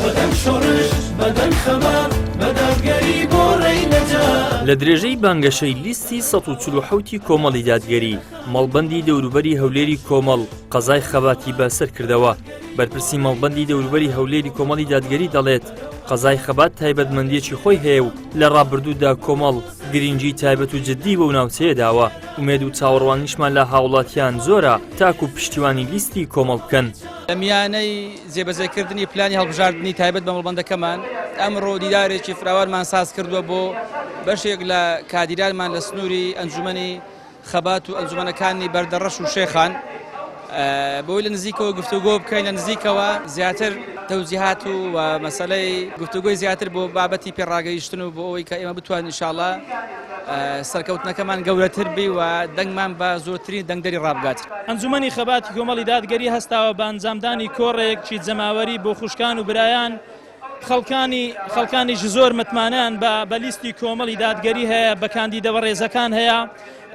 بەدەم شۆڕش بەدەم خەبات بەدادگەری بۆ ڕێی نەجات. لە درێژەی بانگەشەی لیستی 147 کۆمەڵی دادگەری مەڵبەندی دەوروبەری هەولێری کۆمەڵ قەزای خەباتی بەسەر کردەوە. بەرپرسی مەڵبەندی دەوروبەری هەولێری کۆمەڵی دادگەری دەڵێت قەزای خەبات تایبەتمەندیەکی خۆی هەیە و لە ڕابردوودا کۆمەڵ گرنگی تایبەت و جددی بەو ناوچەیە داوە. ومێد و چاوەڕوانیشمان لە هاوڵاتیان زۆرە تاکو پشتیوانی لیستی کۆمەڵ بکەن. لە میانەی جێبەجێکردنی پلانی هەڵبژاردننی تایبەت بە مەڵبەندەکەمان ئەمڕۆ دیدارێکی فراوانمان ساز کردووە بۆ بەشێک لە کادیرانمان لە سنووری ئەنجومەنی خەبات و ئەنجومەنەکانی بەردەڕەش و شێخان بۆی لە نزیکەوە گفتوگۆ بکەین لە نزیکەوە زیاتر تەوجیهات و مەسەلەی گفتوگۆی زیاتر بۆ بابەتی پێڕاگەیشتن و بۆ ئەوەی کە ئێمە بتوانین ئینشاءڵڵا سەرکەوتنەکەمان گەورەتر بی و دەنگمان بە زۆرترین دەنگدەری ڕابگات. ئەنجومەنی خەباتی کۆمەڵی دادگەری هەستاوە بە ئەنجامدانی کۆڕێکی جەماوەری بۆ خوشکان و برایان خەڵکانیش زۆر متمانیان بە لیستی کۆمەڵی دادگەری هەیە بە کاندیدە بەڕێزەکان هەیە.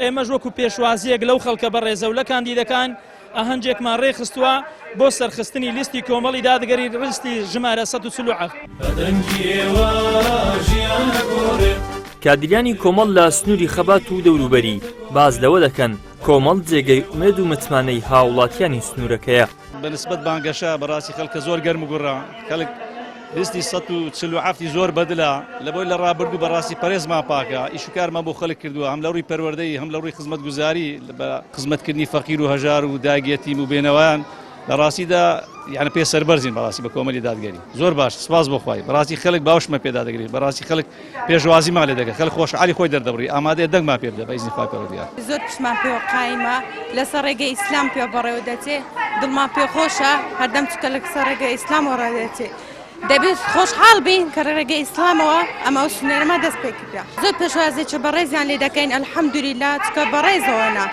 ئێمەش وەکو پێشوازیەک لەو خەڵکە بەڕێزە و لە کاندیدەکان ئەهەنجێکمان ڕێخستووە بۆ سەرخستنی لیستی کۆمەڵی دادگەری ڕستی ژمارە 147. کادیرانی کۆمەڵ لە سنووری خەبات و دەوروبەری باز لەوە دەکەن کۆمەڵ جێگەی ئومێد و متمانەی هاوڵاتیانی سنوورەکەیە. بەنسبەت بانگەشە بەڕاستی خەڵکە زۆر گەرم و گوڕا خەڵک لیستی 147 زۆر بەدلە لەبۆی لە ڕابردوو بەڕاستی پەرێزمان پاکە ئیشوکارمان بۆ خەڵک کردووە هەم لە ڕووی پەروەردەی هەم لە ڕووی خزمەتگوزاری بە خزمەتکردنی فەقیر و هەژار و داگیەتیم و بێنەوەیان لە ڕاستیدا یعنی پێ سەربەرزین بەڕاستی بە کۆمەڵی دادگەری زۆر باش سپاس بۆ خوای بەڕاستی خەڵک باوشمە پێدا دەگرێت بەڕاستی خەڵک پێشوازیمان لێ دەکەن خەڵک خۆشحالی خۆی دەردەبڕی ئامادەیە دەنگمان پێ بدە بە ئیزنی خوا پەروەردگار. زۆر پشمان پێوە قایمە لەسەر ڕێگەی ئیسلام پێ بەڕێوە دەچێ دڵمان پێ خۆشە هەردەم چکە لەسەر ڕێگەی ئیسلامەوە ڕادەچێ دەبێت خۆشحاڵ بین کە ڕێگەی ئیسلامەوە ئەمە سنێرەمە دەست پێ کردە زۆر پێشوازێکی بەڕێزیان لێ دەکەین ئەلحەمدولیلا چکە بەڕێزەوەنا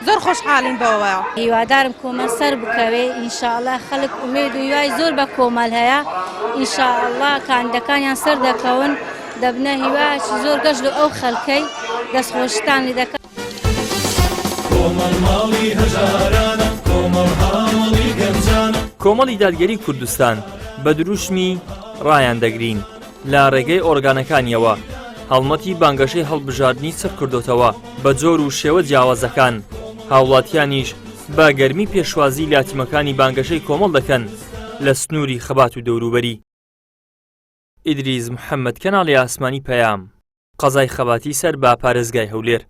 زۆر خۆشحاڵین بەوەیە. هیوادارم کۆمەڵ سەر بکەوێ ئینشاءڵڵا خەڵک ئومێد و هیوای زۆر بە کۆمەڵ هەیە ئینشاءڵڵا کاندەکانیان سەر دەکەون دەبنە هیوایکی زۆر گەشت و ئەو خەڵکەی دەستخۆشتان لێ دەکەن. کۆمەڵی دادگەری کوردستان بە دروشمی ڕایان دەگرین لە ڕێگەی ئۆرگانەکانیەوە هەڵمەتی بانگەشەی هەڵبژاردننی چەک کردوتەوە بە جۆر و شێوە جیاوازەکان هاوڵاتیانیش بە گەرمی پێشوازی لاتیمەکانی بانگەشەی کۆمەڵ دەکەن لە سنووری خەبات و دەوروبەری. ئیدریس محەممەد کەناڵی ئاسمانی پەیام قەزای خەباتی سەر بە پارێزگای هەولێر.